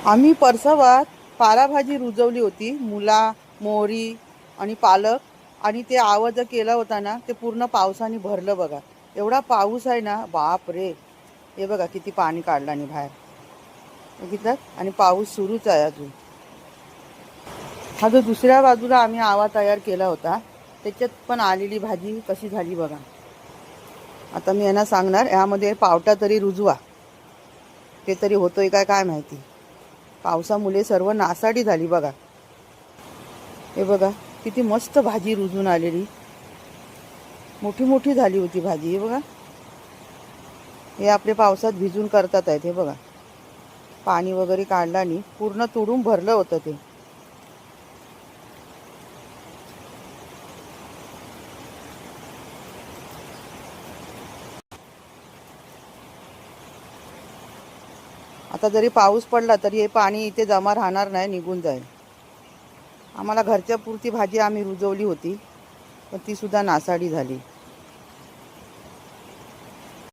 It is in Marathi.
आम्ही परसवात पालाभाजी रुजवली होती, मुला, मोहरी आणि पालक, आणि ते आवज केला होता ना, ते पूर्ण पावसाने भरलं बघा. एवढा पाऊस आहे ना, बाप रे. हे बघा किती पाणी काढलं आणि बाहेर बघितलं, आणि पाऊस सुरूच आहे अजून. हा जो दुसऱ्या बाजूला आम्ही आवा तयार केला होता, त्याच्यात पण आलेली भाजी कशी झाली बघा. आता मी यांना सांगणार, यामध्ये पावटा तरी रुजवा. ते तरी होतोय काय काय माहिती. पावसामुळे सर्व नासाडी झाली बघा. हे बघा किती मस्त भाजी रुजून आलेली, मोठी मोठी झाली होती भाजी. हे बघा, हे आपले पावसात भिजून करतात आहेत. हे बघा, पाणी वगैरे काढलं आणि पूर्ण तुडून भरलं होतं ते. आता जरी पाऊस पडला तरी हे पाणी इथे जमा राहणार नाही, निघून जाईल. आम्हाला घरच्या पुरती भाजी आम्ही रुजवली होती, पण ती सुद्धा नासाडी झाली.